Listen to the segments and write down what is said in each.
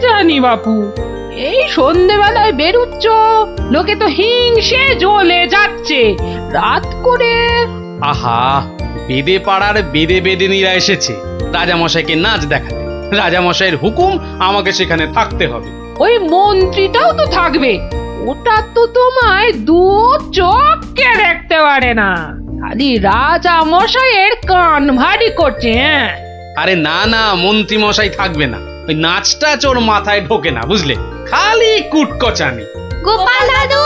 জানি বাপু, এই সন্ধেবেলায় বেরুচ্ছ, লোকে তো হিংসে জ্বলে যাচ্ছে রাত করে। আহা, বেদে পাড়ার বেদে বেদিনীরা এসেছে রাজামশাইকে নাচ দেখাতে। রাজামশাইয়ের হুকুম, আমাকে সেখানে থাকতে হবে। ওই মন্ত্রীটাও তো থাকবে, ওটা তো তোমায় দু চোখকে দেখতে পারে না, খালি রাজা মশাইয়ের কান ভারী করছে। হ্যাঁ, আরে না না, মন্ত্রী মশাই থাকবে না, ওই নাচটা ওর মাথায় ঢোকে না, বুঝলে, খালি কুটকচানি। গোপাল দাদু,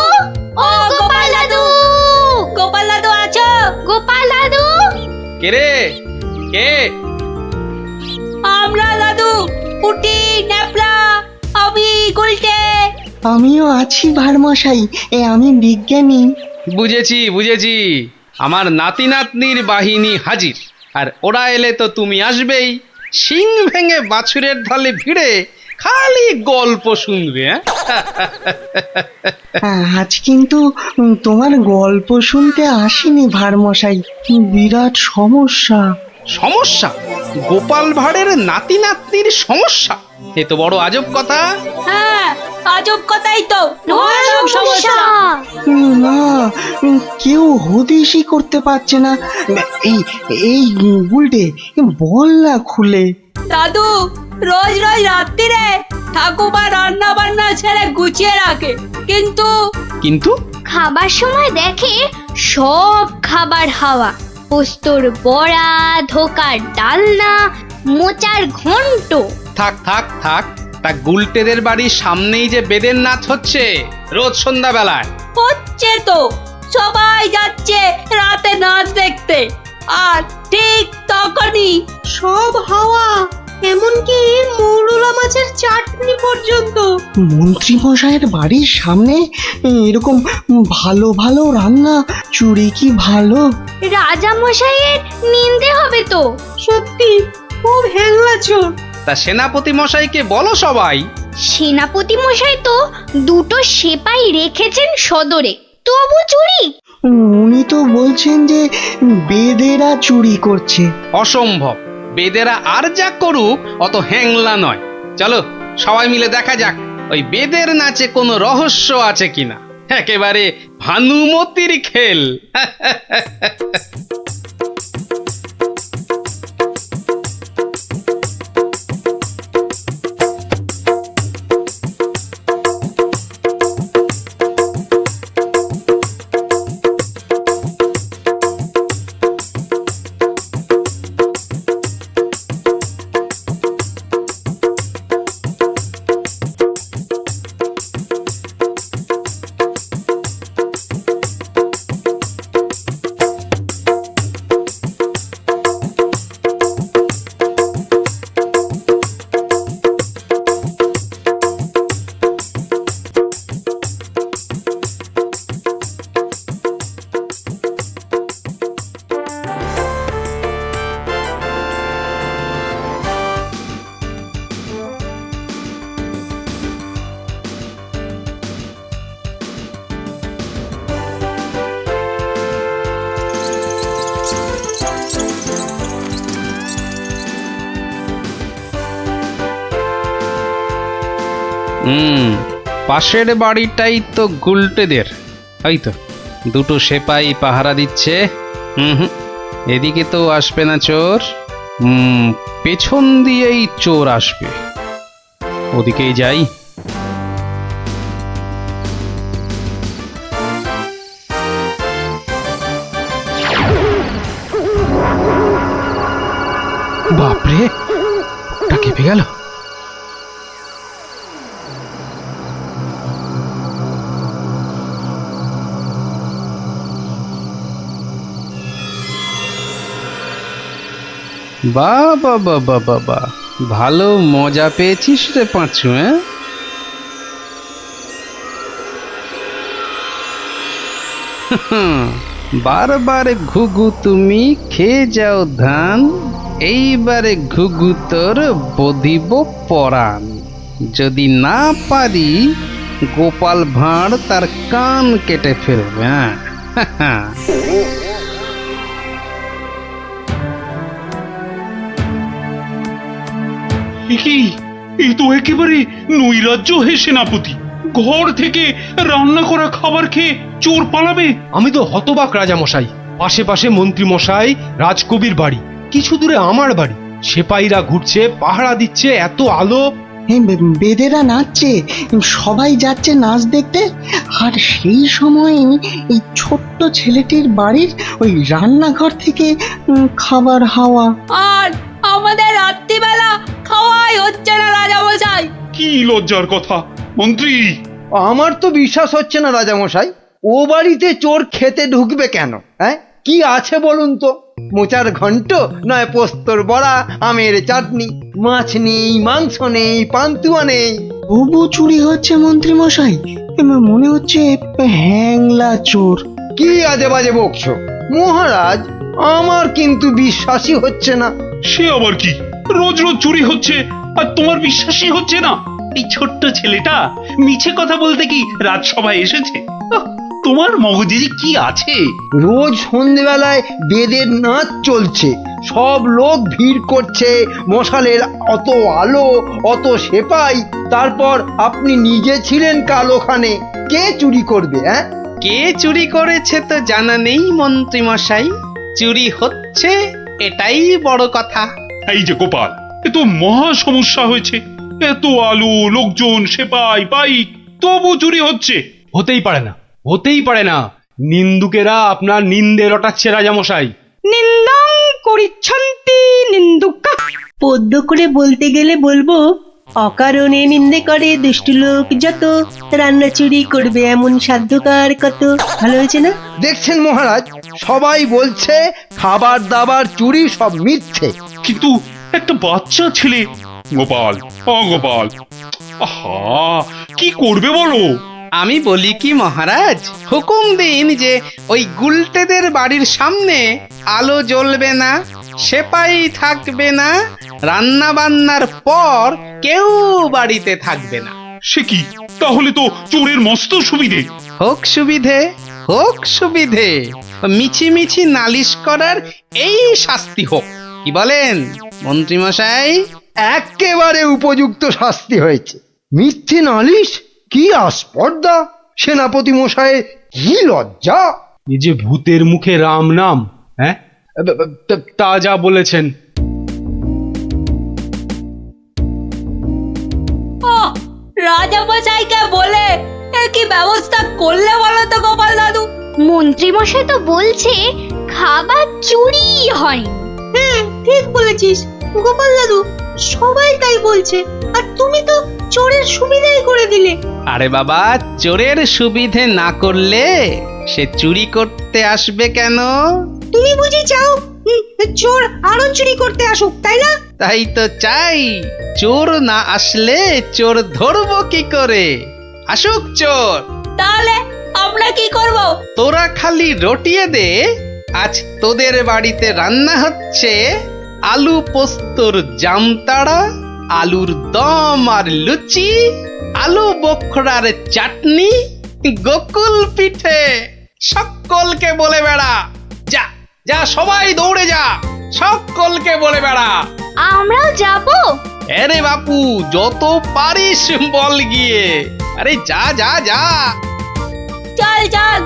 ও গোপাল দাদু, গোপাল দাদু আছো? গোপাল দাদু, কে রে, কে? আমরা দাদু, পুটি, ন্যাপলা, আমি গুলটে। আমিও আছি ভারমশাই, আমি বিজ্ঞানী। বুঝেছি বুঝেছি, আমার নাতি নাতনির বাহিনী হাজির, আর ওরা এলে তো তুমি আসবেই। শিং ভেঙে বাছুরের ঢালে ভিড়ে খালি গল্প শুনবে। আজ কিন্তু তোমার গল্প শুনতে আসিনি ভারমশাই, বিরাট সমস্যা। সমস্যা? গোপাল ভাঁড়ের নাতি নাতনির সমস্যা? এ তো বড় আজব কথা। হ্যাঁ, আজব কথাই তো, ভয়ানক সমস্যা। না, কেউ হদিশই করতে পারছে না। এই এই গুলটে, বল না খুলে। দাদু রোজ রোজ রাত্রিরে ঠাকুমা রান্না বান্না ছেড়ে গুছিয়ে রাখে, কিন্তু কিন্তু খাবার সময় দেখে সব খাবার হাওয়া, পোস্তর বড়া, ধোকার ডালনা, মোচার ঘন্ট। থাক থাক থাক, তা গুলটেদের বাড়ির সামনেই যে বেদের নাচ হচ্ছে রোজ সন্ধ্যা বেলায়। হচ্ছে তো, সবাই যাচ্ছে রাতে নাচ দেখতে, আর ঠিক তখনই সব হাওয়া, এমনকি মৌরলা মাছের চাটনি পর্যন্ত। মন্ত্রী মশাইয়ের বাড়ির সামনে এরকম ভালো ভালো রান্না, চুরি কি ভালো? রাজা মশাইয়ের নিন্দে হবে তো। সত্যি খুব হ্যাংলা চোর। তা সেনাপতি মশাইকে বলো সবাই। সেনাপতি মশাই তো দুটো সেপাই রেখেছেন সদরে, তবু চুরি। উনি তো বলছেন যে বেদেরা চুরি করছে। অসম্ভব, বেদেরা আর যা করুক অত হ্যাংলা নয়। চলো সবাই মিলে দেখা যাক ওই বেদের নাচে কোনো রহস্য আছে কিনা। একেবারে ভানুমতির খেল। পাশের বাড়িটাই তো গুলটেদের, এই তো দুটো সেপাই পাহারা দিচ্ছে। এদিকে তো আসবে না চোর, পেছন দিয়েই চোর আসবে, ওদিকেই যাই। বাপরে, ওটা কেঁপে গেল। বাবা বাবা বাবা, ভালো মজা পেয়েছিস রে পাঁচু। বারবার ঘুঘু তুমি খেয়ে যাও ধান, এইবারে ঘুঘু তোর বধিব পরাণ। যদি না পারি গোপাল ভাঁড় তার কান কেটে ফেলবে। কি এই তো একেবারে নৈরাজ্য হে সেনাপতি। ঘর থেকে রান্না করা খাবার খেয়ে চোর পালাবে? আমি তো হতবাক রাজামশাই। পাশে পাশে মন্ত্রী মশাই, রাজকবির বাড়ি, কিছু দূরে আমার বাড়ি। সেপাইরা ঘুরছে, পাহারা দিচ্ছে, এত আলো। বেদেরা নাচছে, সবাই যাচ্ছে নাচ দেখতে। আর সেই সময় এই ছোট্ট ছেলেটির বাড়ির ওই রান্নাঘর থেকে খাবার হাওয়া। আর আমাদের রাত্রিবেলা খাওয়াই হচ্ছে না রাজামশাই। কি লজ্জার কথা মন্ত্রী। আমার তো বিশ্বাস হচ্ছে না রাজামশাই, ও বাড়িতে চোর খেতে ঢুকবে কেন? হ্যাঁ, কি আছে বলুন তো? মোচার ঘন্ট, নয় পোস্তর বড়া, আমের চাটনি, মাছ নেই, মাংস নেই, পান্তুয়া নেই। তবু চুরি হচ্ছে মন্ত্রী মশাই, মনে হচ্ছে হ্যাংলা চোর। কি আজে বাজে বকছো মহারাজ, আমার কিন্তু বিশ্বাসই হচ্ছে না। সে আবার কি? রোজ রোজ চুরি হচ্ছে আর তোমার বিশ্বাসই হচ্ছে না? এই ছোট্ট ছেলেটা মিছে কথা বলতে কি রাজসভায় এসেছে? তোমার মগজে যে কি আছে? রোজ সন্ধ্যেবেলায় বেদের নাচ চলছে, সব লোক ভিড় করছে, মশালের অত আলো, অত সেপাই, তারপর আপনি নিজে ছিলেন কাল ওখানে। কে চুরি করবে? হ্যাঁ, কে চুরি করেছে তো জানা নেই মন্ত্রী মশাই, চুরি হচ্ছে এটাই বড় কথা। এই যে গোপাল, এ তো মহা সমস্যা হয়েছে। এত আলো, লোকজন, সেপাই, বাইক, তবু চুরি হচ্ছে। হতেই পারে না, হতেই পারে না। নিন্দুকেরা আপনার নিন্দে রটাচ্ছে রাজামশাই। নিন্দং করিচ্ছন্তি নিন্দুকা। পদ্য করে বলতে গেলে বলবো, অকারণে নিন্দে করে দুষ্টু লোক যত, রান্না চুরি করবে এমন সাধ্যকার কত। ভালো হয়েছে না? দেখছেন মহারাজ, সবাই বলছে খাবার দাবার চুরি সব মিথ্যে। কিন্তু একটা বাচ্চা ছেলে। গোপাল, গোপাল, আহা, কি করবে বলো? আমি বলি কি মহারাজ, হুকুম দিন যে ওই গুলটেদের বাড়ির সামনে আলো জ্বলবে না, সেপাই থাকবে না, রান্না বান্নার পর কেউ বাড়িতে থাকবে না। সে কি? তাহলে তো চোরের মস্ত সুবিধে। হোক সুবিধে, হোক সুবিধে, মিছি মিছি নালিশ করার এই শাস্তি হোক। কি বলেন মন্ত্রী মশাই? একেবারে উপযুক্ত শাস্তি হয়েছে। মিথ্যে নালিশ, কি আস্পর্ধা! সেনাপতি মশাইয়ের কি লজ্জা! এই যে ভূতের মুখে রাম নাম, হ্যাঁ, তা যা বলেছেন। রাজামশাইকে বলে কি ব্যবস্থা করলে বলো তো গোপাল দাদু? মন্ত্রী মশাই তো বলছে খাবার চুরি হয়। হ্যাঁ, ঠিক বলেছিস গোপাল দাদু, সবাই তাই বলছে। আর তুমি তো চোরের সুবিধাই করে দিলে। আরে বাবা, চোরের সুবিধে না করলে সে চুরি করতে আসবে কেন? তুমি বুঝি চাও চোর আরো চুরি করতে আসুক, তাই না? তাই তো চাই। চোর না আসলে চোর ধরবো কি করে? আসুক চোর। তাহলে আমরা কি করব? তোরা খালি রটিয়ে দে, আজ তোদের বাড়িতে রান্না হচ্ছে আলু পোস্তর জামতাড়া, আলুর দম আর লুচি, আলু বোখরার চাটনি, গোকুল পিঠে। সকলকে বলে বেড়া, যা যা, সবাই দৌড়ে যা, সকলকে বলে বেড়া। আমরাও যাবো? আরে বাপু, যত পারিস বল গিয়ে। আরে যা যা যা। চল চল।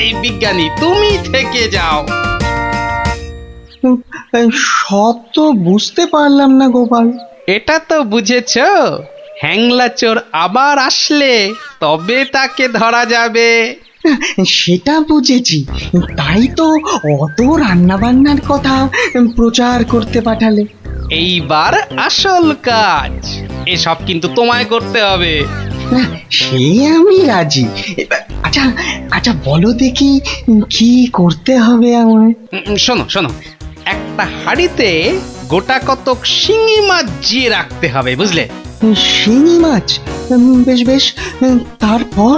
এই বিজ্ঞানী, তুমি থেকে যাও। সব তো বুঝতে পারলাম না গোপাল। এটা তো বুঝেছ, হ্যাংলা চোর আবার আসলে তবে তাকে ধরা যাবে। সেটা বুঝেছি, তাই তো অত রান্না বান্নার কথা প্রচার করতে পাঠালে। এইবার আসল কাজ, এসব কিন্তু তোমায় করতে হবে। না, সে আমি রাজি। আচ্ছা আচ্ছা, বলো দেখি কি করতে হবে আমায়। শোনো শোনো, একটা হাঁড়িতে গোটা কতক শিঙি মাছ জিয়ে রাখতে হবে, বুঝলে? শিঙি মাছ? বেশ বেশ, তারপর?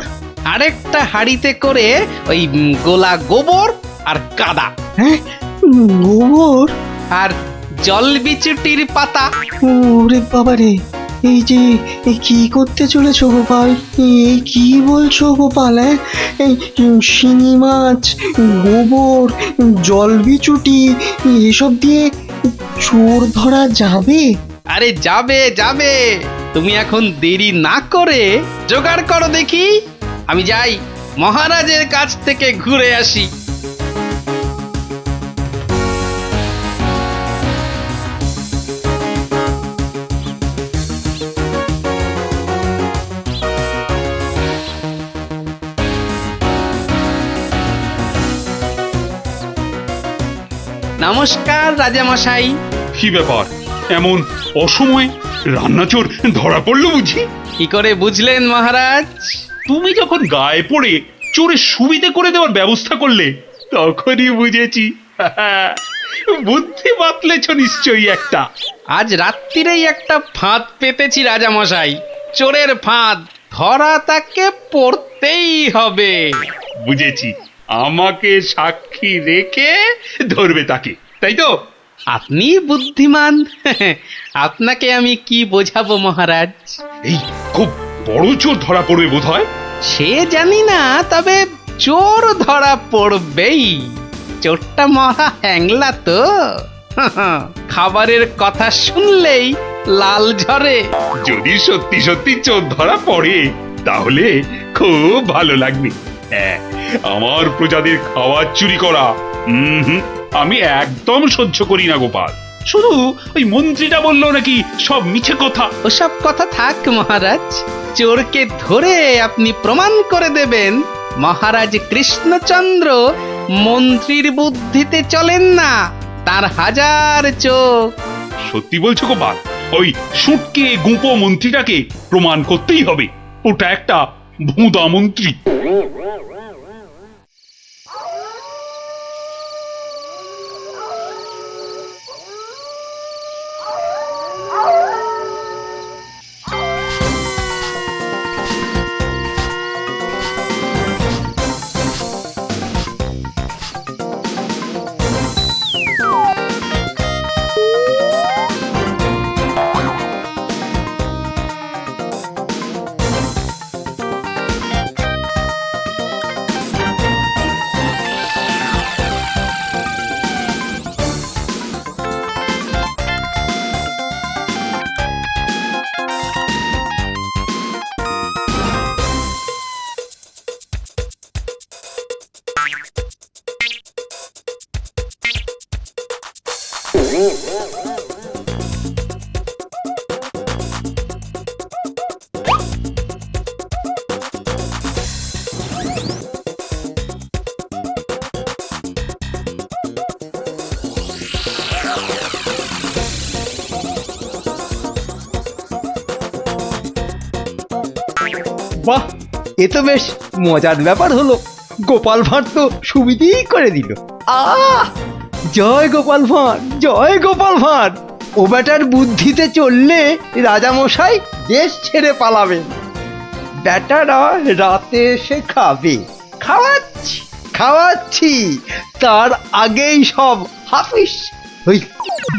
আরেকটা হাঁড়িতে করে ওই গোলা গোবর আর কাদা। হ্যাঁ, গোবর আর জল বিচুটির পাতা। ওরে বাবারে, এই যে কি করতে চলেছো গোপাল? এই কি বলছো গোপাল? এই শিঙি মাছ, গোবর, জলবিচুটি এসব দিয়ে চোর ধরা যাবে? আরে যাবে যাবে, তুমি এখন দেরি না করে জোগাড় করো দেখি। আমি যাই মহারাজের কাছ থেকে ঘুরে আসি। নমস্কার রাজামশাই। কি ব্যাপার, এমন অসময়ে রান্নাচোর ধরা পড়লো বুঝি? কি করে বুঝলেন মহারাজ? তুমি যখন গায়ে পড়ে চোরের সুবিধে করে দেওয়ার ব্যবস্থা করলে তখনই বুঝেছি। বুদ্ধি বাতলেছ নিশ্চয়ই একটা। আজ রাত্রিরেই একটা ফাঁদ পেতেছি রাজামশাই, চোরের ফাঁদ। ধরা তাকে পড়তেই হবে। বুঝেছি, আমাকে সাক্ষী রেখে ধরবে তাকে, তাই তো? আপনি বুদ্ধিমান। আপনাকে আমি কি বোঝাবো মহারাজ? এই খুব বড় চোর ধরা পড়বে বোধ হয়। সে জানি না, তবে চোর ধরা পড়বেই। চোরটা মহা হ্যাংলা তো। খাবারের কথা শুনলেই লাল ঝরে। যদি সত্যি সত্যি চোর ধরা পড়ে তাহলে খুব ভালো লাগবে। হ্যাঁ, আমার প্রজাদের খাবার চুরি করা আমি একদম সহ্য করি না গোপাল। শুধু ওই মন্ত্রীটা বললো নাকি সব মিছে কথা। ওসব কথা থাক মহারাজ, চোরকে ধরে আপনি প্রমাণ করে দেবেন মহারাজ কৃষ্ণচন্দ্র মন্ত্রীর বুদ্ধিতে চলেন না, তার হাজার চোখ। সত্যি বলছো গোপাল? ওই সুটকে গুঁপো মন্ত্রীটাকে প্রমাণ করতেই হবে ওটা একটা ভুঁদা মন্ত্রী। বাহ, এ তো বেশ মজার ব্যাপার হলো। গোপাল ভাঁড় তো সুবিধেই করে দিল। জয় গোপাল ভাঁড়, জয় গোপাল ভাঁড়। ও বেটার বুদ্ধিতে চললে রাজামশাই দেশ ছেড়ে পালাবেন। বেটারা রাতে এসে খাবে। খাওয়াচ্ছি খাওয়াচ্ছি, তার আগেই সব হাফিস ওই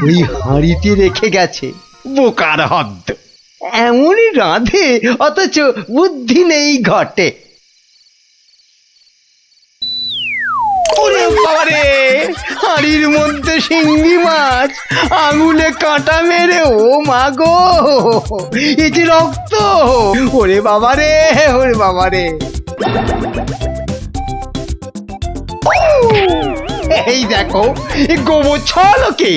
ওই হাঁড়িতে রেখে গেছে। বোকার হদ্দ, এমনই রাঁধে অথচ বুদ্ধি নেই ঘটে। ওরে বাবারে, হাঁড়ির মধ্যে শিঙ্গি মাছ, আঙুলে কাঁটা মেরে, ও মা গো, এ যে রক্ত! ওরে বাবারে, ওরে বাবারে! এই দেখো, গোবর ছলকে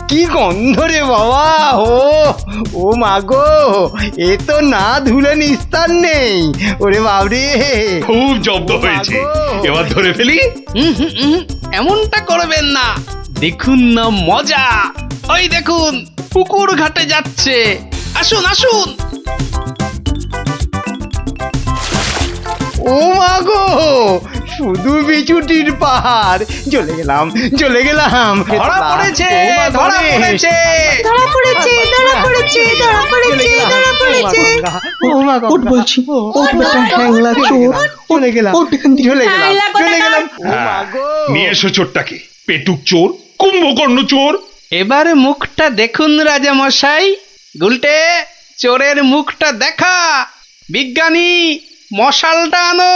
কি গন্ধ রে বাবা! ও মা গো, এ তো না ধুলে নিস্তার নেই। ওরে বাবরে, খুব জব্দ হয়েছে। এবার ধরে ফেলি। এমনটা করবেন না, দেখুন না মজা। ওই দেখুন, পুকুর ঘাটে যাচ্ছে। আসুন আসুন। ও মা গো, শুধু বিচুটির পাহাড়। চলে গেলাম, চলে গেলাম। ধরা পড়েছে, ধরা পড়েছে। ধরা পড়েছে, ধরা পড়েছে, ধরা পড়েছে, ধরা পড়েছে। ও মা গো, ওঠ বলছি, ওঠ বেটা হ্যাংলা চোর। চলে গেলাম, ওঠ এখান থেকে। চলে গেলাম, হ্যাংলা চলে গেলাম। ও মা হ্যাঁ, গো। নিয়ে এসো চোরটাকে। পেটুক চোর, কুম্ভকর্ণ চোর। এবার মুখটা দেখুন রাজামশাই। গুলটে, চোরের মুখটা দেখা। বিজ্ঞানী, মশালটা আনো।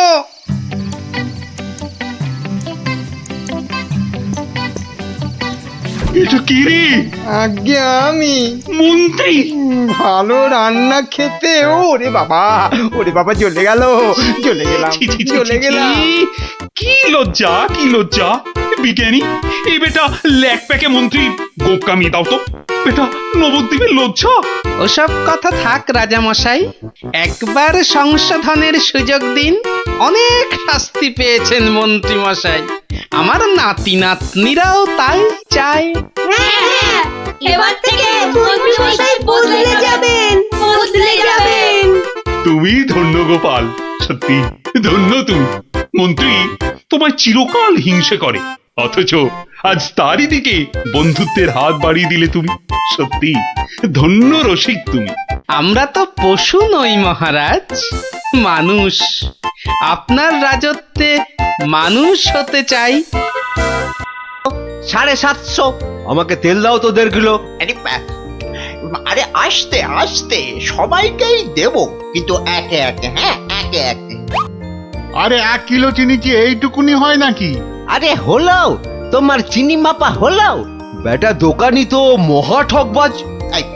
এটা কি রে? আজ্ঞে আমি মন্ত্রী! ভালো রান্না খেতে ওরে বাবা চলে গেল, চলে গেলাম, ছি, ছি, ছি, চলে ছি, গেলাম। ছি। কি লজ্জা, কি লজ্জা! বিজ্ঞানী, এই বেটা ল্যাক প্যাকে মন্ত্রী গোপ কামিয়ে দাও তো। বেটা নবদ্বীপের লজ্জা। ওসব কথা থাক রাজামশাই, একবার সংশোধনের সুযোগ দিন। অনেক শাস্তি পেয়েছেন মন্ত্রী মশাই, আমার নাতি নাতনিরাও তাই চায়। হ্যাঁ, এবার থেকে মন্ত্রী মশাই বদলে যাবেন, বদলে যাবেন। তুমি ধন্য গোপাল, সত্যি ধন্য তুমি। মন্ত্রী তোমায় চিরকাল হিংসে করে, অথচ আজ তারই দিকে বন্ধুত্বের হাত বাড়িয়ে দিলে তুমি। সত্যি ধন্য রসিক তুমি। আমরা তো পশু নই মহারাজ, মানুষ। আপনার রাজত্বে মানুষ হতে চাই। 750। আমাকে তেল দাও তো 1.5 কিলো। আরে আস্তে আস্তে সবাইকেই দেব, কিন্তু একে একে, হ্যাঁ একে একে। আরে 1 কিলো চিনি কি এইটুকুনি হয় নাকি? আরে হলো, তোমার চিনি মাপা হলো। বেটা দোকানি তো মহা ঠকবাজ।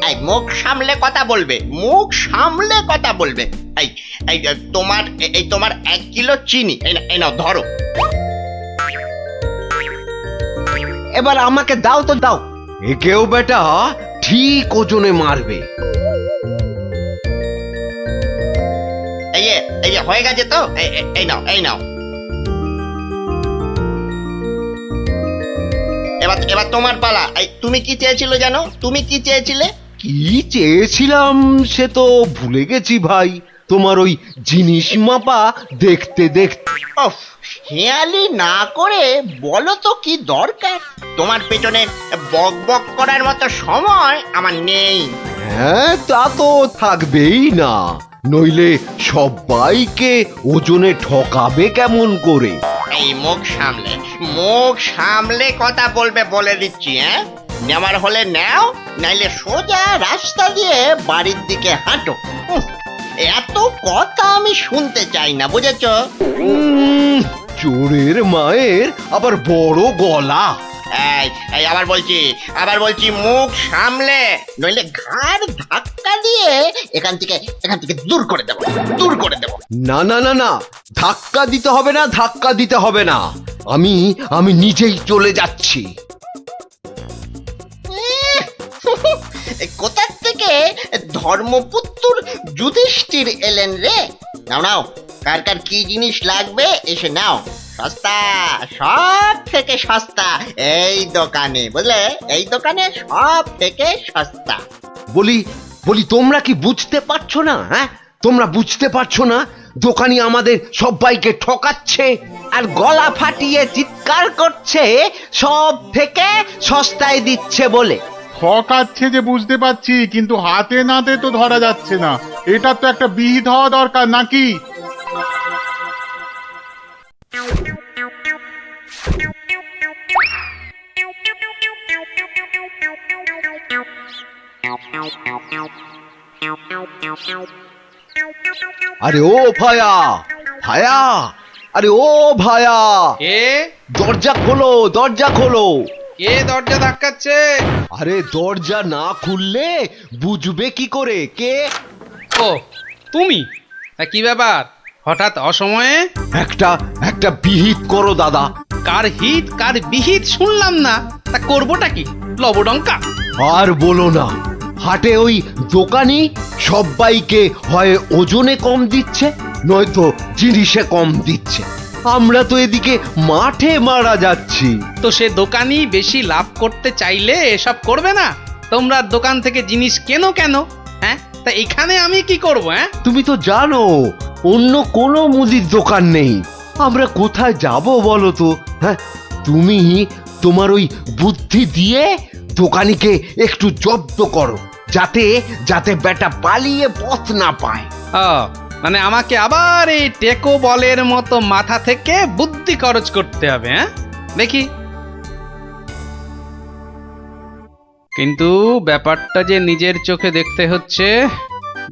এই মুখ সামলে কথা বলবে, মুখ সামলে কথা বলবে। এই এই তোমার 1 কিলো চিনি, এই নাও ধরো। এবার আমাকে দাও তো দাও। একেও বেটা ঠিক ওজনে মারবে। এই হয়ে গেছে তো, এই নাও, এই নাও। এবার তোমার পালা। তুমি কি চেয়েছিলে জানো? তুমি কি চেয়েছিলে? কি চেয়েছিলাম সে তো ভুলে গেছি ভাই। তোমার ওই জিনিস মাপা দেখতে দেখতে। হেয়ালি না করে বলো তো কি দরকার? তোমার পেছনে বক বক করার মতো সময় আমার নেই। হ্যাঁ, তা তো থাকবেই না, নইলে সবাইকে ওজনে ঠকাবে কেমন করে? এই মুখ সামলে কথা বলবে বলে দিচ্ছি। হ্যাঁ, নেওয়ার হলে নাও, নাইলে সোজা রাস্তা দিয়ে বাড়ির দিকে হাঁটো। এত কথা আমি শুনতে চাই না, বুঝেছ? চোরের মায়ের আবার বড় গলা। এই আবার বলছি মুখ সামলে, নইলে ঘাড় ধাক্কা দিয়ে এখান থেকে দূর করে দেব। না না না না, ধাক্কা দিতে হবে না, আমি নিজেই চলে যাচ্ছি। কোথা থেকে ধর্মপুত্র যুধিষ্ঠির এলেন রে? নাও কার কার কি জিনিস লাগবে এসে নাও। সস্তা, সব থেকে সস্তা এই দোকানে, বুঝলে? এই দোকানে সব থেকে সস্তা। বলি তোমরা কি বুঝতে পারছো না? হ্যাঁ, তোমরা বুঝতে পারছো না দোকানি আমাদের সবাইকে ঠকাচ্ছে আর গলা ফাটিয়ে চিৎকার করছে সব থেকে সস্তায় দিচ্ছে বলে। ঠকাচ্ছে যে বুঝতে পারছি, কিন্তু হাতে নাতে তো ধরা যাচ্ছে না। এটা তো একটা বিহিত হওয়া দরকার নাকি? আরে ও ভায়া, আরে ও ভায়া, কে দরজা খোলো। কে দরজা ধাক্কাচ্ছে? আরে দরজা না খুললে বুঝবে কি করে কে? ও তুমি? তা কি ব্যাপার হঠাৎ অসময়ে? একটা বিহিত করো দাদা। কার হিত কার বিহিত শুনলাম না, তা করবোটা কি? লবডঙ্কা? আর বলো না, হাটে ওই দোকানি সবাইকে হয় ওজনে কম দিচ্ছে, নয়তো জিনিসে কম দিচ্ছে। আমরা তো এদিকে মাঠে মারা যাচ্ছি। তো সে দোকানি বেশি লাভ করতে চাইলে এসব করবে না? তোমরা দোকান থেকে জিনিস কেন? হ্যাঁ, তা এখানে আমি কি করব? হ্যাঁ, তুমি তো জানো অন্য কোনো মুদির দোকান নেই। আমরা কোথায় যাব বলো তো? হ্যাঁ, তুমি তোমার ওই বুদ্ধি দিয়ে দোকানিকে একটু জব্দ করো, যাতে বেটা পালিয়ে পথ না পায়। ও, মানে আমাকে আবার এই টেকো বলের মতো মাথা থেকে বুদ্ধি খরচ করতে হবে? হ্যাঁ, দেখি। কিন্তু ব্যাপারটা যে নিজের চোখে দেখতে হচ্ছে,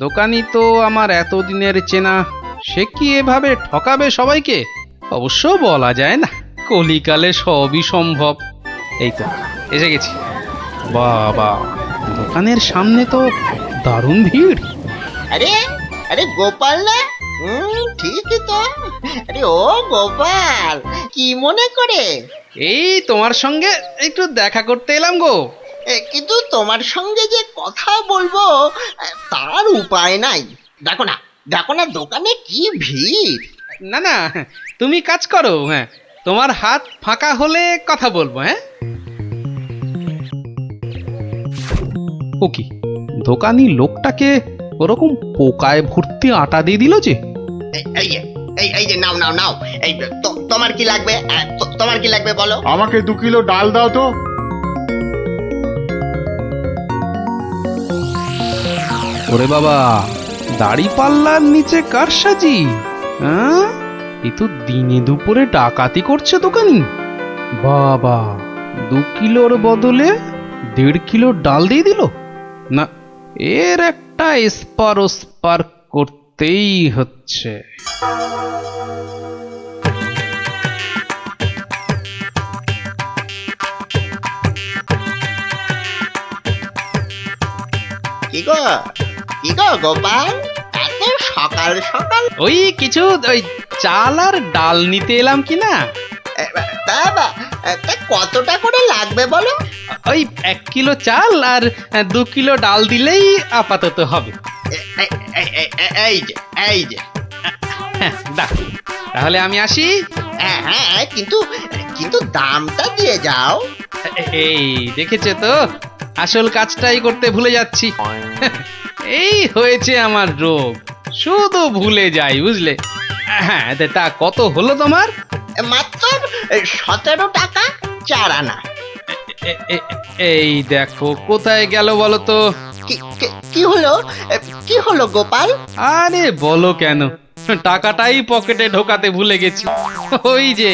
দোকানি তো আমার এতদিনের চেনা, সে কি এভাবে ঠকাবে সবাইকে? অবশ্য বলা যায় না, কলিকালে সবই সম্ভব। এই তো এসে গেছি। বাবা, দোকানের সামনে তো দারুণ ভিড়। আরে আরে গোপাল না? ঠিকই তো। আরে ও গোপাল, কি মনে করে? এই তোমার সঙ্গে একটু দেখা করতে এলাম গো। কিন্তু তোমার সঙ্গে যে কথা বলবো তার উপায় নাই। দেখো না, দেখো না দোকানে কি ভিড়। না না, তুমি কাজ করো, হ্যাঁ, তোমার হাত ফাঁকা হলে কথা বলবো। হ্যাঁ, ও কি, দোকানি লোকটাকে ওরকম পোকায় ভর্তি আটা দিয়ে দিল যে। এই এই যে নাও নাও নাও, এই তোমার কি লাগবে? তোমার কি লাগবে বলো? আমাকে 2 কিলো ডাল দাও তো। ওরে বাবা, দাড়ি পাল্লার নিচে কারসাজি। হ্যাঁ, এ তো দিনে দুপুরে ডাকাতি করছে দোকানি। বাবা, 2 কিলোর বদলে 1.5 কিলো ডাল দিয়ে দিল। না, এর একটা এসপার ওসপার করতেই হচ্ছে। কি গো গোপাল, এত সকাল সকাল? ওই কিছু ওই চাল আর ডাল নিতে এলাম কি না। তা কতটা করে লাগবে বলো? ওই 1 কিলো চাল আর 2 কিলো ডাল দিলেই আপাতত হবে। এই যে হ্যাঁ, দাও, তাহলে আমি আসি। হ্যাঁ, কিন্তু দামটা দিয়ে যাও। এই দেখেছে তো, আসল কাজটাই করতে ভুলে যাচ্ছি। এই হয়েছে আমার রোগ, শুধু ভুলে যাই, বুঝলে। হ্যাঁ, তা কত হলো তোমার? মাত্র 17 টাকা 4 আনা। এই দেখো, কোথায় গেল বলো তো? কি হলো গোপাল? আরে বলো কেন, টাকাটাই পকেটে ঢোকাতে ভুলে গেছি। ওই যে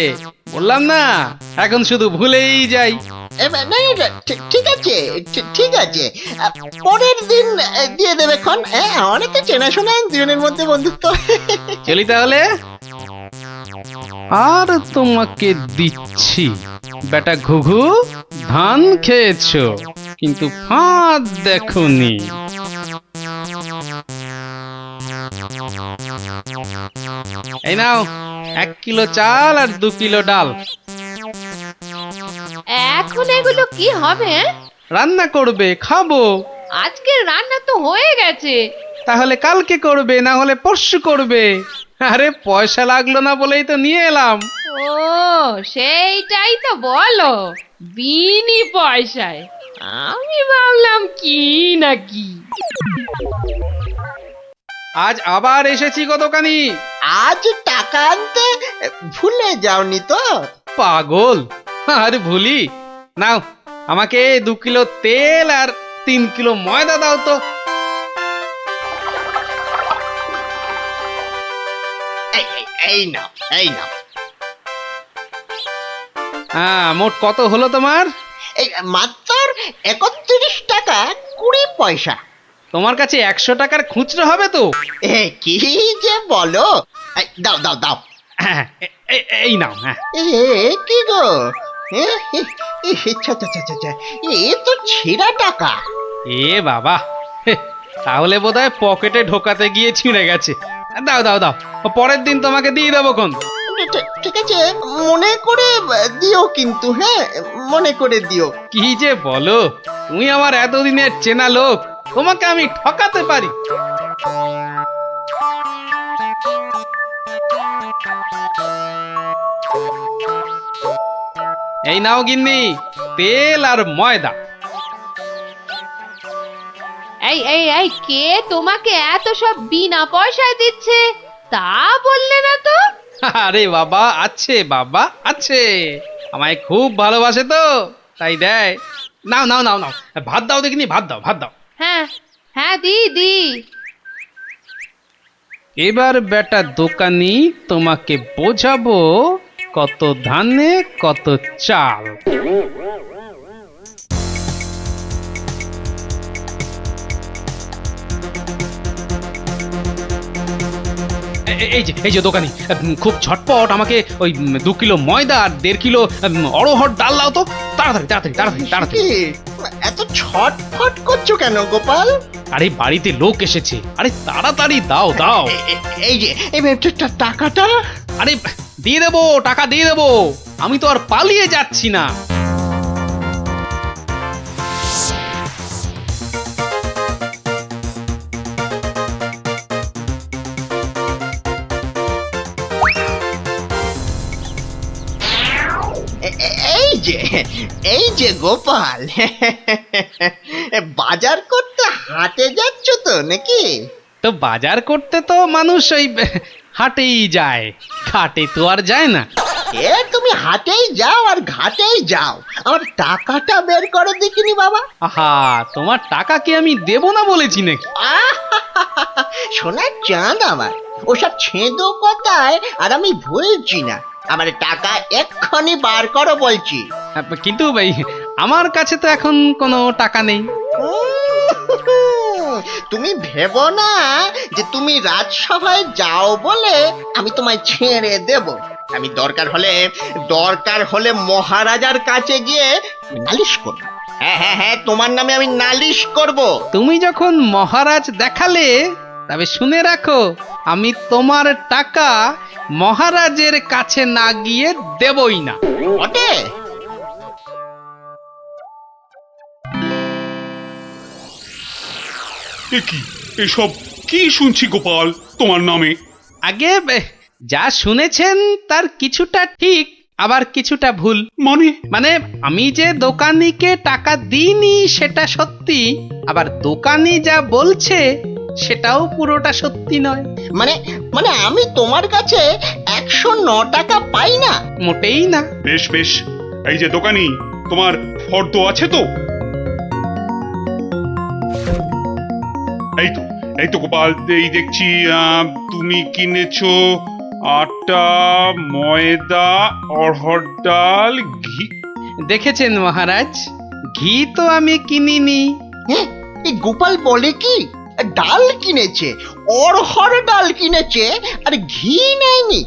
বললাম না, এখন শুধু ভুলেই যাই। ঠিক আছে, পরের দিন দিয়ে দেবে খন। অনেক তো চেনাশোনা, দুজনের মধ্যে বন্ধুত্ব। চলি তাহলে। আর তোমাকে দিচ্ছি, বেটা ঘুঘু, ধান খেয়েছো কিন্তু ফাঁদ দেখোনি। এই নাও 1 কিলো চাল আর 2 কিলো ডাল। এখন এগুলো কি হবে? রান্না করবে, খাবো। আজকে রান্না তো হয়ে গেছে। তাহলে কালকে করবে, না হলে পরশু করবে। আরে পয়সা লাগলো না বলেই তো নিয়ে এলাম। ও, সেইটাই তো বলো, বিনি পয়সায়। আমি ভাবলাম কি না কি। আজ আবার এসেছি গো দোকানি। আজ টাকা আনতে ভুলে যাওনি তো? পাগল, আর ভুলি? নাও, আমাকে 2 কিলো তেল আর 3 কিলো ময়দা দাও তো। এই নাও। হ্যাঁ, মোট কত হলো তোমার? এই মাত্র 31 টাকা 20 পয়সা। তোমার কাছে 100 টাকার খুচরো হবে তো? কি যে বলো! দাও দাও দাও। হ্যাঁ, এই নাও। হ্যাঁ, কি গো, এ তো ছেঁড়া টাকা। এ বাবা, তাহলে বোধহয় পকেটে ঢোকাতে গিয়ে ছিঁড়ে গেছে। দাও দাও দাও, পরের দিন তোমাকে দিয়ে দেবো কোন। ঠিক আছে, মনে করে দিও কিন্তু। হ্যাঁ, মনে করে দিও। কি যে বলো, তুমি আমার এতদিনের চেনা লোক, তোমাকে আমি ঠকাতে পারি? এই নাও গিন্নি, তেল আর ময়দা। এই কে তোমাকে এত সব বিনা পয়সায় দিচ্ছে তা বললে না তো? আরে বাবা, আছে বাবা, আছে। আমায় খুব ভালোবাসে তো, তাই দেয়। নাও নাও নাও নাও, ভাত দাও দেখিনি, ভাত দাও। হ্যাঁ হ্যাঁ, দি। এবার বেটা দোকানি, তোমাকে বোঝাবো কত ধানে কত চাল। এই যে দোকানি, খুব ঝটপট আমাকে ওই 2 কিলো ময়দা আর 1.5 কিলো অড়হর ডাল দাও তো, তাড়াতাড়ি তাড়াতাড়ি তাড়াতাড়ি তাড়াতাড়ি। কি এত ছটফট করছো কেন গোপাল? আরে বাড়িতে লোক এসেছে, আরে তাড়াতাড়ি দাও দাও। এই যে টাকাটা। আরে দিয়ে দেবো, টাকা দিয়ে দেবো, আমি তো আর পালিয়ে যাচ্ছি না। এই যে গোপাল, বাজার করতে হাটে যাচ্ছ তো নাকি? তো বাজার করতে তো মানুষ ওই হাটেই যায়, ঘাটে তো আর যায় না। এ তুমি হাটেই যাও আর ঘাটেই যাও, আমার টাকাটা বের করো দেখিনি বাবা। আহা, তোমার টাকা কি আমি দেব না বলেছি নাকি? সোনার চাঁদ আমার, ওসব ছেঁদো কথায় আর আমি ভুলছি না। আমার টাকা এক্ষুনি বার করো বলছি। কিন্তু ভাই, আমার কাছে তো এখন কোনো টাকা নেই। তুমি ভেবো না যে তুমি রাজসভায় যাও বলে আমি তোমায় ছেড়ে দেব। আমি দরকার হলে মহারাজার কাছে গিয়ে নালিশ করব। হ্যাঁ, তোমার নামে আমি নালিশ করব। তুমি যখন মহারাজ দেখালে, তবে শুনে রাখো, আমি তোমার টাকা মহারাজের কাছে না গিয়ে দেবই না। বটে? কি এসব কি শুনছি গোপাল তোমার নামে? আগে যা শুনেছেন তার কিছুটা ঠিক, আবার কিছুটা ভুল। মানে আমি যে দোকানিকে টাকা দিইনি সেটা সত্যি, আবার দোকানি যা বলছে সেটাও পুরোটা সত্যি নয়। মানে আমি তোমার কাছে 109 টাকা পাই না? মোটেই না। বেশ বেশ, এই যে দোকানি, তোমার ফর্দ আছে তো? এই তো গোপাল, এই দেখছি তুমি কিনেছো আটা, ময়দা, অড়হর ডাল, ঘি। দেখেছেন মহারাজ, ঘি তো আমি কিনিনি। এই গোপাল বলে কি, ডাল কিনেছে, অড়হর ডাল কিনেছে, আর ঘি নেয়নি?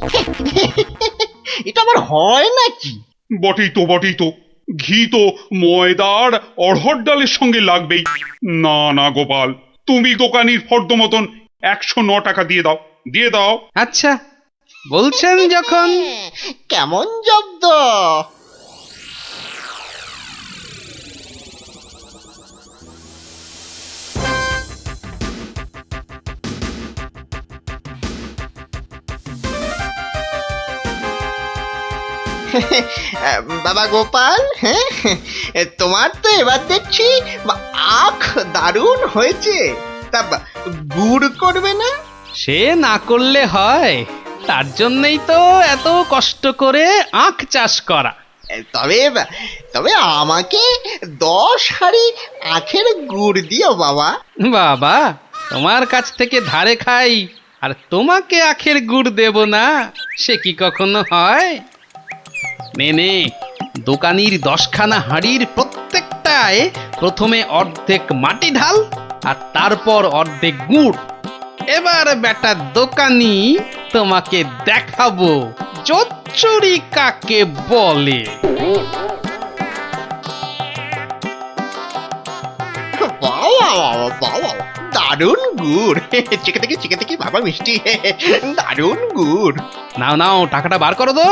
এটা আবার হয় নাকি? বটেই তো, ঘি তো ময়দার অড়হর ডালের সঙ্গে লাগবেই। না গোপাল, তুমি দোকানির ফর্দ মতন 109 টাকা দিয়ে দাও। আচ্ছা, বলছেন যখন। কেমন জব্দ? বাবা গোপাল, হ্যাঁ, তোমার তো এবার দেখছি আখ দারুণ হয়েছে। তা গুড় করবে না? সে না করলে হয়, তার জন্যই তো এত কষ্ট করে আখ চাষ করা। তবে আমাকে 10 হাঁড়ি আখের গুড় দিও বাবা। বাবা, তোমার কাছ থেকে ধারে খাই আর তোমাকে আখের গুড় দেব না, সে কি কখনো হয়? নে, দোকানির 10খানা হাঁড়ির প্রত্যেকটায় প্রথমে অর্ধেক মাটি ঢাল আর তারপর অর্ধেক গুড়। এবার বেটা দোকানি, তোমাকে দেখাবো জোচ্চুরি কাকে বলে। বাবা, দারুণ গুড়, চেখে দেখি বাবা, মিষ্টি, দারুণ গুড়। নাও, টাকাটা বার করো তো।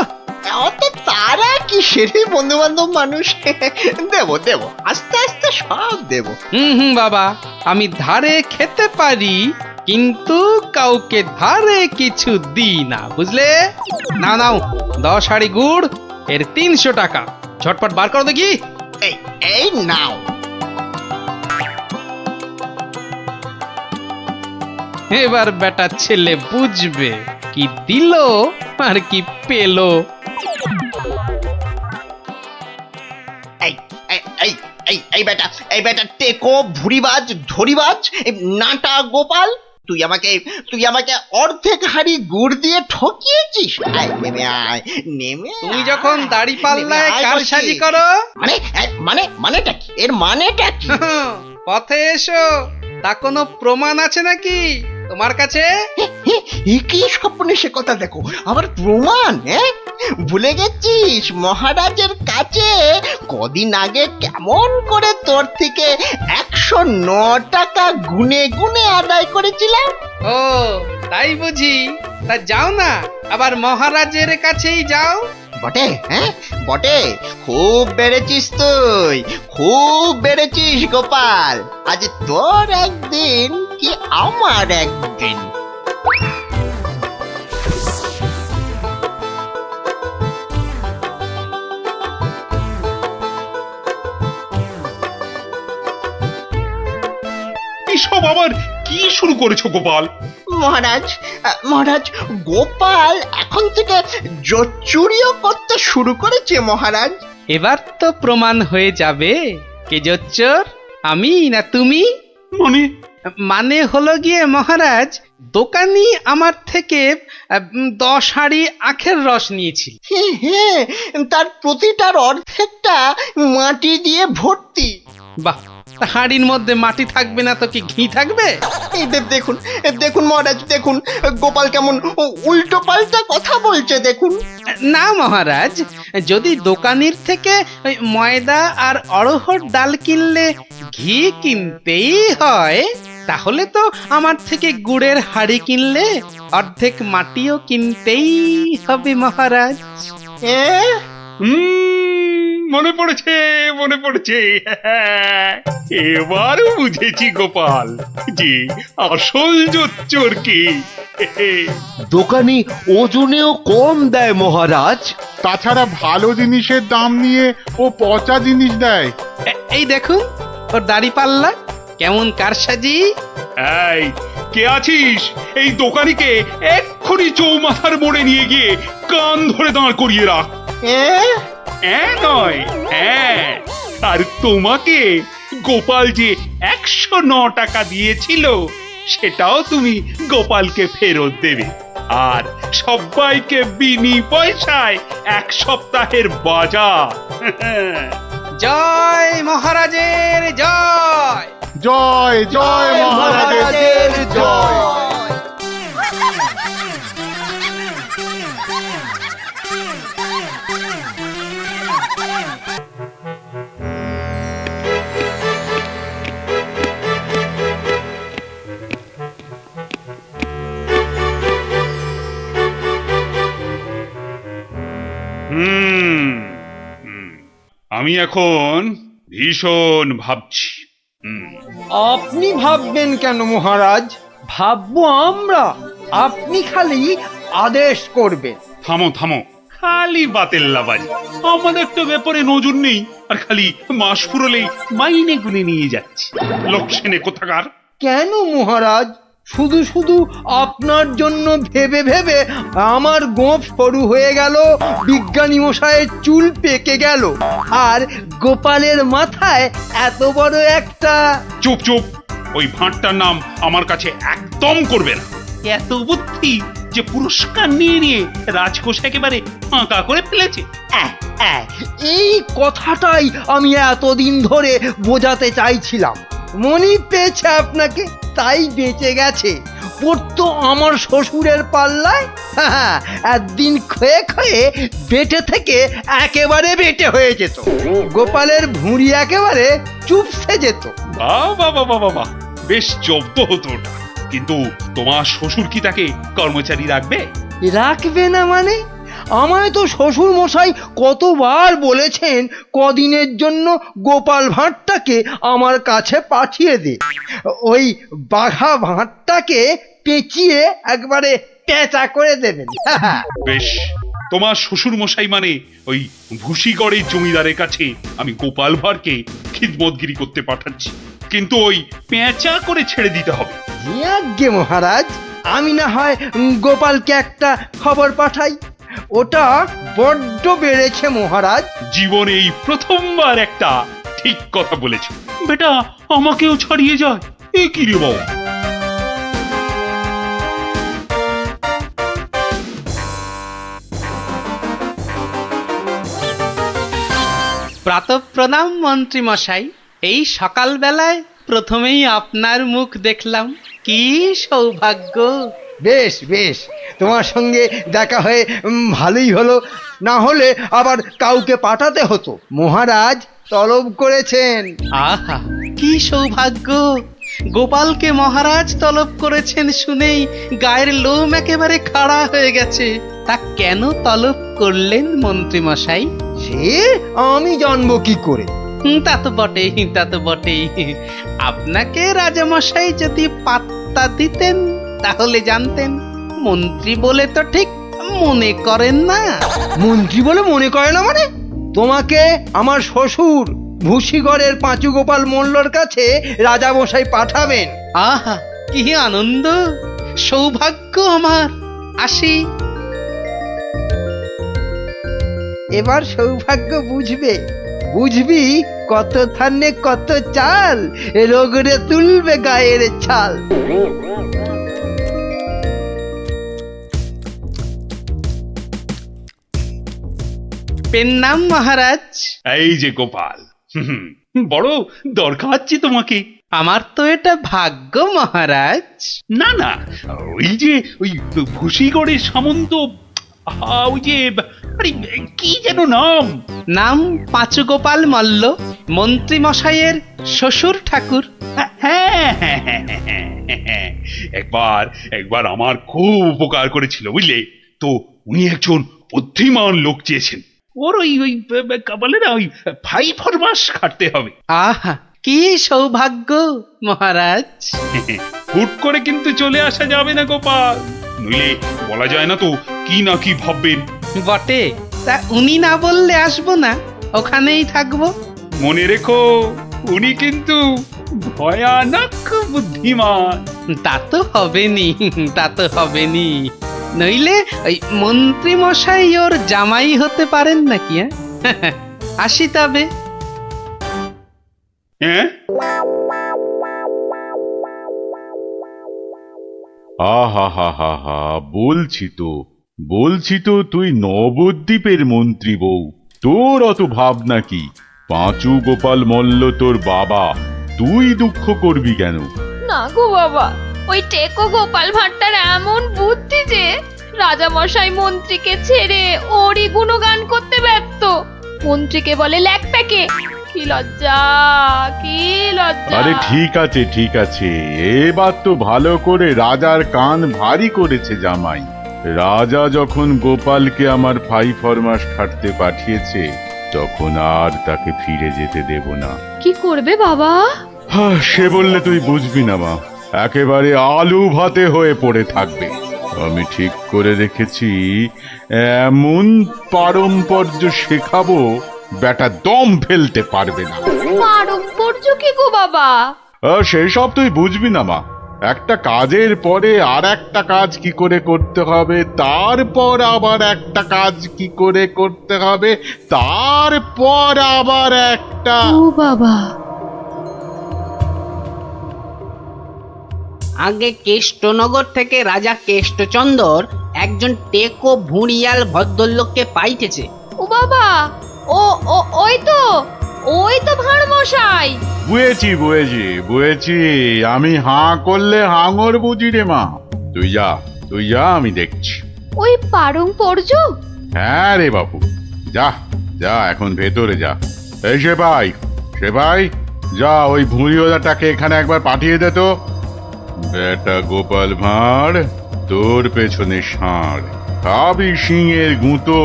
অত তারা কি সেরে, বন্ধু বান্ধব মানুষ, দেব আস্তে আস্তে সব দেব। বাবা, আমি ধারে খেতে পারি, কিন্তু কাউকে ধারে কিছু দিই না, বুঝলে? নাও 10 হাঁড়ি গুড়, এর 300 টাকা। ঝটপট বার করো দেখি। এই নাও। এবার বেটা ছেলে বুঝবে কি দিল আর কি পেলো। এই বেটা টেকো, ভুরিবাজ, ধরিবাজ, নাটা গোপাল, তুই আমাকে অর্ধেক হাঁড়ি গুড় দিয়ে ঠকিয়েছিস। নেমে তুমি যখন দাড়ি পাল্লায় কারসাজি করো। মানেটা কি? এর মানেটা কি? পথে এসো, তা কোনো প্রমাণ আছে নাকি? তোমার কাছে? কি স্বপ্নে সে কথা দেখো, আবার প্রমাণ? হ্যাঁ, ভুলে গেছিস মহারাজের কাছে কদিন আগে কেমন করে তোর থেকে 109 টাকা গুনে গুনে আদায় করেছিলাম? ও তাই বুঝি? তা যাও না, আবার মহারাজের কাছেই যাও। বটে, হ্যাঁ বটে, খুব বেড়েছিস তুই, খুব বেড়েছিস গোপাল। আজ তোর একদিন কি আমার একদিন। এসব আবার কি শুরু করেছো গোপাল? মহারাজ, মহারাজ, গোপাল এখন থেকে জোচ্চুরিও করতে শুরু করেছে মহারাজ। এবার তো প্রমাণ হয়ে যাবে কে জোচ্চোর, আমি না তুমি। মানে? মানে হলো গিয়ে মহারাজ, দোকানি আমার থেকে 10 হাঁড়ি আখের রস নিয়েছিল। হ্যাঁ হ্যাঁ, তার প্রতিটার অর্ধেকটা মাটি দিয়ে ভর্তি। বাহ, তা হাঁড়ির মধ্যে মাটি থাকবে না তো কি ঘি থাকবে? এই দেখুন, দেখুন মহারাজ, দেখুন গোপাল কেমন উল্টো পাল্টা কথা বলছে দেখুন। না মহারাজ, যদি দোকানির থেকে ওই ময়দা আর অড়হর ডাল কিনলে ঘি কিনতেই হয়, তাহলে তো আমার থেকে গুড়ের হাঁড়ি কিনলে অর্ধেক মাটিও কিনতেই হবে মহারাজ। হ্যাঁ, মনে পড়েছে, মনে পড়েছে। এবার বুঝেছি গোপাল যে আসল জোচ্চোর কি। দোকানি ওজনেও কম দেয় মহারাজ। তাছাড়া ভালো জিনিসের দাম নিয়ে ও পচা জিনিস দেয়। এই দেখুন ওর দাড়ি পাল্লা কেমন কারসাজি। এই কে আছিস? এই দোকানিকে এক্ষুনি চৌমাথার মোড়ে নিয়ে গিয়ে কান ধরে দাঁড় করিয়ে রাখ। নয়, হ্যাঁ। আর তোমাকে গোপাল যে 109 টাকা দিয়েছিল সেটাও তুমি গোপালকে ফেরত দেবে, আর সবাইকে বিনি পয়সায় 1 সপ্তাহের বাজার। জয় মহারাজের জয়। জয় জয় মহারাজের জয়। আমি এখন ভীষণ ভাবছি। আপনি ভাববেন কেন মহারাজ? ভাববো আমরা, আপনি খালি আদেশ করবেন। থামো থামো, খালি বাতেল্লাবাজি। আমাদের তো ব্যাপারে নজর নেই, আর খালি মাস ফুরলেই মাইনে গুনে নিয়ে যাচ্ছে। লক্ষণে কোথাকার। কেন মহারাজ? শুধু শুধু আপনার জন্য ভেবে ভেবে আমার গোঁফ সরু হয়ে গেল, বিজ্ঞানী মশাইয়ের চুল পেকে গেল, আর গোপালের মাথায় এত বড় একটা। চুপ চুপ, ওই ভাঁটটার নাম আমার কাছে একদম করবে না। এত বুদ্ধি যে পুরস্কার নিয়ে নিয়ে রাজকোষ একেবারে ফাঁকা করে ফেলেছে। এই কথাটাই আমি এতদিন ধরে বোঝাতে চাইছিলাম। মনি পেয়েছে আপনাকে, তাই বেঁচে গেছে। পড়তো আমার শ্বশুরের পাল্লায়, একদিন ক্ষয়ে ক্ষয়ে বেটে থেকে একেবারে বেটে হয়ে যেত। গোপালের ভুঁড়ি একেবারে চুপসে যেত। বাবা বাবা বাবা, বেশ জব্দ হতো ওটা। কিন্তু তোমার শ্বশুর কি তাকে কর্মচারী রাখবে? রাখবে না মানে? আমায় তো শ্বশুর মশাই কতবার বলেছেন কদিনের জন্য গোপাল ভাঁড়টাকে আমার কাছে পাঠিয়ে দে। ওই বাঘা ভাঁড়টাকে পেঁচিয়ে একবারে পেঁচা করে দেবেন। বেশ, তোমার শ্বশুর মশাই মানে ওই ভুসিগড়ের জমিদারের কাছে আমি গোপাল ভাঁড়কে খিদমতগিরি করতে পাঠাচ্ছি, কিন্তু ওই পেঁচা করে ছেড়ে দিতে হবে। আজ্ঞে মহারাজ, আমি না হয় গোপালকে একটা খবর পাঠাই। ওটা বড্ড বেড়েছে মহারাজ। জীবনে এই প্রথমবার একটা ঠিক কথা বলেছে। বেটা আমাকেও ছাড়িয়ে যায়, এ কি রে বাবা? প্রাতঃপ্রণাম মন্ত্রী মশাই। এই সকালবেলায় প্রথমেই আপনার মুখ দেখলাম, কি সৌভাগ্য! বেশ বেশ, তোমার সঙ্গে দেখা হয়ে ভালোই হলো। না হলে আবার কাউকে পাঠাতে হতো। মহারাজ তলব করেছেন। আহা, কি সৌভাগ্য! গোপালকে মহারাজ তলব করেছেন শুনেই গায়ের লোম একেবারে খাড়া হয়ে গেছে। তা কেন তলব করলেন মন্ত্রী মশাই? সে আমি জানবো কি করে? তা তো বটেই, তা তো বটেই। আপনাকে রাজামশাই যদি পাত্তা দিতেন তাহলে জানতেন। মন্ত্রী বলে তো ঠিক মনে করেন না। মন্ত্রী বলে মনে করে না মানে? তোমাকে আমার শ্বশুর ভূষিগড়ের পাঁচু গোপাল মোল্লর কাছে রাজামশাই পাঠাবেন। আহা, কি আনন্দ! সৌভাগ্য আমার। আসি। এবার সৌভাগ্য বুঝবে, বুঝবি কত ধানে কত চাল, রোগরে তুলবে গায়ের ছাল। পেন নাম মহারাজ। এই যে গোপাল, বড় দরকারছি তোমাকে। আমার তো এটা ভাগ্য মহারাজ। না না, ওই যে ওই ভূষিগড়ের সামন্ত, ওই যে আরে কি যেন নাম? নাম পাঁচু গোপাল মল্ল, মন্ত্রী মশাইয়ের শ্বশুর ঠাকুর। হ্যাঁ হ্যাঁ হ্যাঁ হ্যাঁ, একবার একবার আমার খুব উপকার করেছিল বুঝলে তো। উনি একজন বুদ্ধিমান লোক চেয়েছেন। ওর ওই ওই কপালে না ওই 5 মাস খাটতে হবে। আহা, কি সৌভাগ্য মহারাজ! হুট করে কিন্তু চলে আসা যাবে না গোপাল, নইলে বলা যায় না তো কি না কি ভাববেন। বটে, তা উনি না বললে আসবো না, ওখানেই থাকবো। মনে রেখো, উনি কিন্তু ভয়ানক বুদ্ধিমান। তা তো হবেনি, তা তো হবেনি। নইলে ওই মন্ত্রী মশাই ওর জামাই হতে পারেন নাকি? আসি তবে। হ্যাঁ, আহা হা হা হা, বলছি তো তুই নবদ্বীপের মন্ত্রী বউ, তোর অত ভাবনা কি? পাঁচু গোপাল মল্ল তোর বাবা, তুই দুঃখ করবি কেন? না গো বাবা, ওই টেকো গোপাল ভাঁড়টার এমন বুদ্ধি যে রাজামশাই মন্ত্রীকে ছেড়ে ওরই গুণগান করতে ব্যস্ত। মন্ত্রীকে বলে ল্যাকপ্যাকে। কি লজ্জা, কি লজ্জা! আরে ঠিক আছে, এবার তো ভালো করে রাজার কান ভারী করেছে জামাই। রাজা যখন গোপালকে আমার 5 মাস খাটতে পাঠিয়েছে, তখন আর তাকে ফিরে যেতে দেব না। কি করবে বাবা? সে বললে তুই বুঝবি না মা, একেবারে আলু ভাতে হয়ে পড়ে থাকবে। আমি ঠিক করে রেখেছি, এমন পারম্পর্য শেখাবো বেটা দম ফেলতে পারবে না। পারম্পর্য কি গো বাবা? সেই সব তুই বুঝবি না মা। একটা কাজের পরে আর একটা কাজ কি করে করতে হবে, তারপর আবার একটা কাজ কি করে করতে হবে, তারপর আবার একটা। ও বাবা! আগে কেষ্টনগর থেকে রাজা কেষ্টচন্দর একজন টেকো ভুঁড়িয়াল ভদ্রলোককে পাইতেছে। ও বাবা, ওই তো ভাঁড় মশাই। বুঝেছি, আমি হাঁ করলে হাঙর বুঝি রে মা। তুই যা, আমি দেখছি। ওই পারম্পর্য? হ্যাঁ রে বাবু, যা এখন ভেতরে যা। এই সেপাই, যা ওই ভুঁড়িওয়ালাটাকে এখানে একবার পাঠিয়ে দে তো। বেটা গোপাল ভাঁড়, তোর পেছনে ষাঁড়, খাবি সিংয়ের গুঁতো,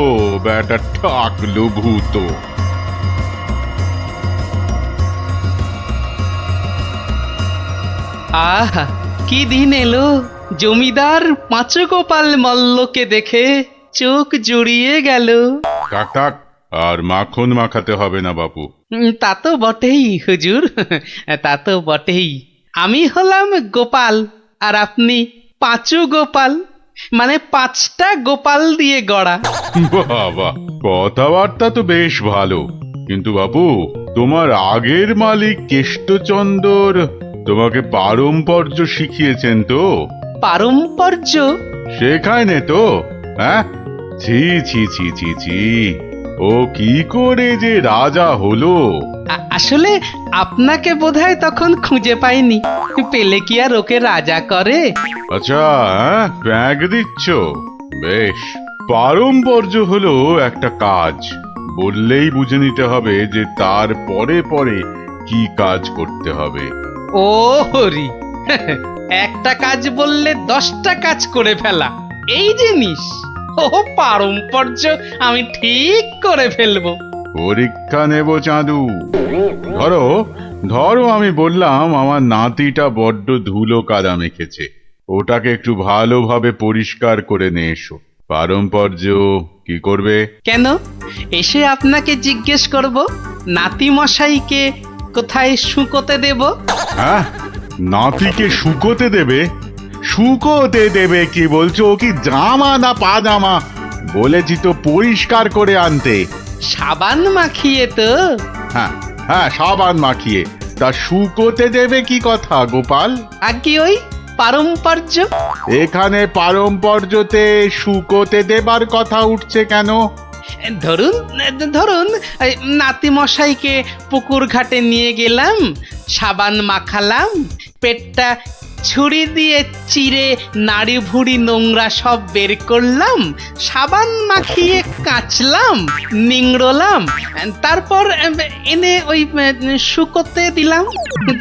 বেটা ঠাকলো ভূত। আহা, কি দিন এলো! জমিদার পাঁচু গোপাল মল্লকে দেখে চোখ জুড়িয়ে গেল। থাক, আর মাখন মাখাতে হবে না বাপু। তা তো বটেই হুজুর, তা তো বটেই। আমি হলাম গোপাল আর আপনি পাঁচু গোপাল, মানে 5টা গোপাল দিয়ে গড়া। বাবা, কথাবার্তা তো বেশ ভালো, কিন্তু বাপু তোমার আগের মালিক কেষ্টচন্দর তোমাকে পারম্পর্য শিখিয়েছেন তো? পারম্পর্য শেখায় নে তো? হ্যাঁ, ছি, ও কি করে যে রাজা হলো? আসলে আপনাকে বোধহয় তখন খুঁজে পাইনি, পেলে কি আর ওকে রাজা করে? আচ্ছা, ব্যাগ দিচ্ছ? বেশ। পারম্পর্য হলো একটা কাজ, বললেই বুঝে নিতে হবে যে তার পরে পরে কি কাজ করতে হবে। ও হরি, একটা কাজ বললে 10টা কাজ করে ফেলা, এই জিনিস। ও পারম্পর্য আমি ঠিক করে ফেলবো। পরীক্ষা নেব চাঁদু। ধরো ধরো আমি বললাম আমার নাতিটা বড্ড ধুলো কাদা মেখেছে, ওটাকে একটু ভালোভাবে পরিষ্কার করে নিয়ে এসো। পারম্পর্য কি করবে? কেন, এসে আপনাকে জিজ্ঞেস করব নাতি মশাইকে কোথায় শুকোতে দেব? হ্যাঁ, নাতিকে শুকোতে দেবে? শুকোতে দেবে কি বলছো? ও কি জামা না পাজামা? বলেছি তো পরিষ্কার করে আনতে। সাবান মাখিয়ে তো? হ্যাঁ হ্যাঁ, সাবান মাখিয়ে। তা শুকোতে দেবে কি কথা গোপাল? আগে ওই পারম্পর্য। এখানে পারম্পর্যতে শুকোতে দেবার কথা উঠছে কেন? ধরুন ধরুন নাতি মশাইকে পুকুর ঘাটে নিয়ে গেলাম, সাবান মাখালাম, পেটটা ছুরি দিয়ে চিরে নাড়ি ভুড়ি নোংরা সব বের করলাম, সাবান মাখিয়ে কাচলাম, নিংড়লাম, তারপর এনে ওই শুকোতে দিলাম,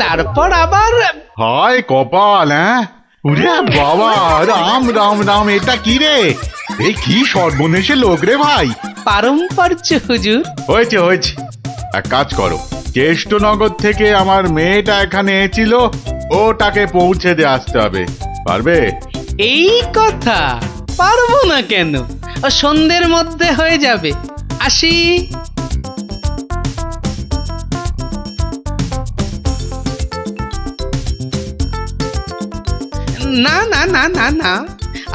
তারপর আবার। হায় কপাল! হ্যাঁ, ওরে বাবা, রাম রাম রাম, এটা কি রে? এই কি সর্বনেশে লোক রে ভাই! পারম্পর্য হুজুর। হয়েছে হয়েছে, এক কাজ করো, কেষ্টনগর থেকে আমার মেয়েটা এখানে এসেছিল, ওটাকে পৌঁছে দিয়ে আসতে হবে। পারবে? এই কথা, পারবো না কেন? সন্ধ্যের মধ্যে হয়ে যাবে। আসি। না না না না না,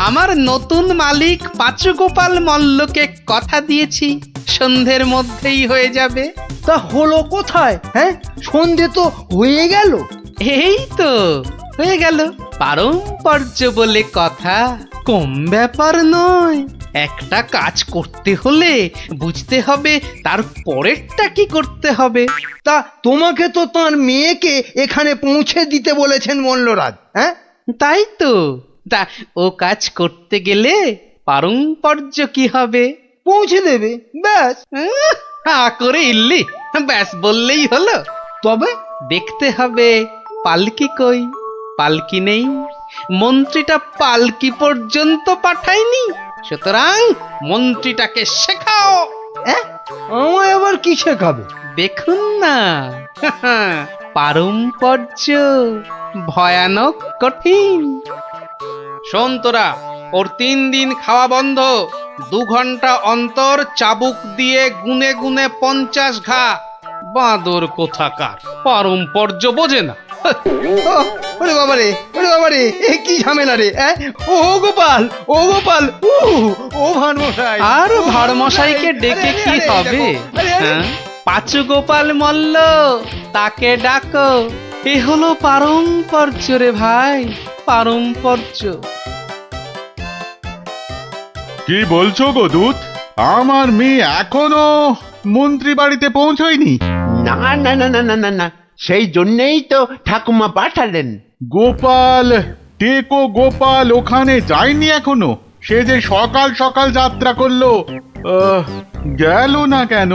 আমার নতুন মালিক পাঁচু গোপাল মল্লকে কথা দিয়েছি, সন্ধ্যের মধ্যেই হয়ে যাবে। তা হলো কোথায়? হ্যাঁ, সন্ধে তো হয়ে গেল। এই তো হয়ে গেল। পারম্পর্য বলে কথা, কম ব্যাপার নয়। একটা কাজ করতে হলে বুঝতে হবে তার পরেরটা কি করতে হবে। তা তোমাকে তো তার মেয়েকে এখানে পৌঁছে দিতে বলেছেন মল্লরাজ। হ্যাঁ, তাই তো। তা ও কাজ করতে গেলে পারম্পর্য কি হবে? পৌঁছে দেবে, ব্যাস। হা করে ইল্লি, ব্যাস বললেই হলো। তবে দেখতে হবে পালকি কই। পালকি নেই, মন্ত্রীটা পালকি পর্যন্ত পাঠায়নি, সুতরাং মন্ত্রীটাকে শেখাও। আমায় আবার কি শেখাবে? দেখুন না, পারম্পর্য ভয়ানক কঠিন। শোন তোরা, ওর 3 দিন খাওয়া বন্ধ, 2 ঘন্টা অন্তর চাবুক দিয়ে গুনে গুনে 50 ঘা। বাঁদর কোথাকার, পারম্পর্য বোঝে না। ওরে বাবারে, ওরে বাবারে, এ কি ঝামেলা রে! ও গোপাল, ও গোপাল, ও ভানমশাই। আর ভাড়মশাইকে ডেকে কি হবে? হ্যাঁ, পাঁচু গোপাল মল্ল, তাকে ডাকো। এ হলো পারম্পর্য রে ভাই, পারম্পর্য। কি বলছো গো দূত? আমার মেয়ে এখনো মন্ত্রী বাড়িতে পৌঁছয়নি? না না না না না না না, সেই জন্যেই তো ঠাকুমা পাঠালেন। গোপাল, টেকো গোপাল ওখানে যায়নি এখনো? সে যে সকাল সকাল যাত্রা করলো, গেল না কেন?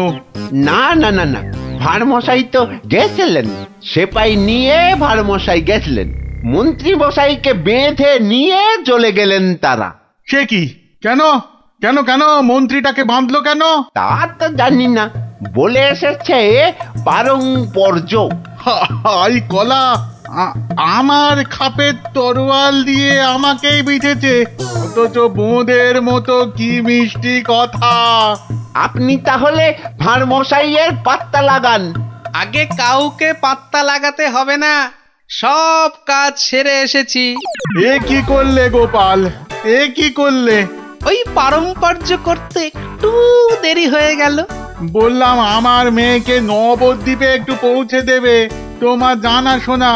না না না না, ভাড়মশাই তো গেছিলেন, সেপাই নিয়ে ভাড়মশাই গেছিলেন, মন্ত্রী মশাইকে বেঁধে নিয়ে চলে গেলেন তারা। সে কি? কেন কেন কেন মন্ত্রীটাকে বাঁধলো কেন? তা তো জানি না, বলে এসেছে পারম্পর্য। হাই কলা, আমার খাপের তরোয়াল দিয়ে আমাকেই বিঁধেছে, অথচ বোঁদের মতো কি মিষ্টি কথা। আপনি তাহলে ভাড়মশাইয়ের পাত্তা লাগান। আগে কাউকে পাত্তা লাগাতে হবে না, সব কাজ সেরে এসেছি। এ কি করলে গোপাল, এ কি করলে? ওই পারম্পর্য করতে একটু দেরি হয়ে গেল। বললাম আমার মেয়েকে নবদ্বীপে একটু পৌঁছে দেবে, তোমার জানা শোনা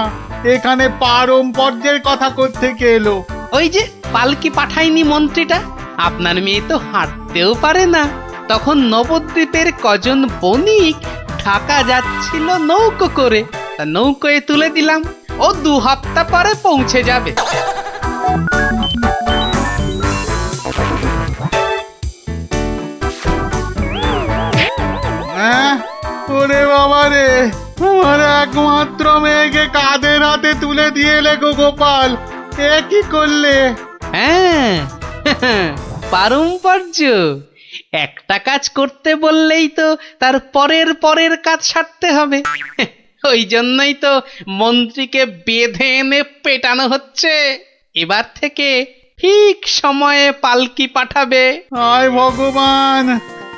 এখানে পারম্পর্যের কথা কোত্থেকে এলো? ওই যে পালকি পাঠায়নি মন্ত্রীটা, আপনার মেয়ে তো হাঁটতেও পারে না, তখন নবদ্বীপের কজন বণিক ঢাকা যাচ্ছিল নৌকো করে, তা নৌকোয় তুলে দিলাম, ও 2 হপ্তাহ পরে পৌঁছে যাবে। ওরে বাবা রে, আমার একমাত্র মেয়েকে কাঁধের হাতে তুলে দিয়ে এলে গো গোপাল, এ কি করলে? হ্যাঁ, পারম্পর্য। একটা কাজ করতে বললেই তো তার পরের কাজ সারতে হবে। ওই জন্যই তো মন্ত্রীকে বেঁধে এনে পেটানো হচ্ছে। এবার থেকে ঠিক সময়ে পালকি পাঠাবে। হায় ভগবান,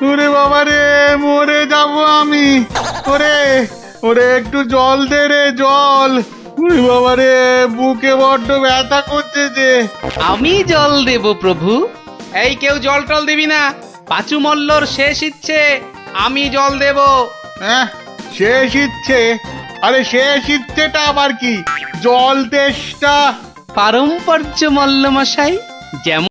ওরে বাবা রে, মরে যাব আমি। ওরে ওরে, একটু জল দে রে, জল। ওরে বাবা রে, বুকে বড্ড ব্যথা করছে যে। আমি জল দেব প্রভু। এই কেউ জল টল দিবি না, পাঁচু মল্লর শেষ ইচ্ছে, আমি জল দেব। হ্যাঁ, শেষ ইচ্ছে? আরে শেষ ইচ্ছেটা আবার কি? জল তেষ্টা। পারম্পর্য মল্ল মশাই, যেমন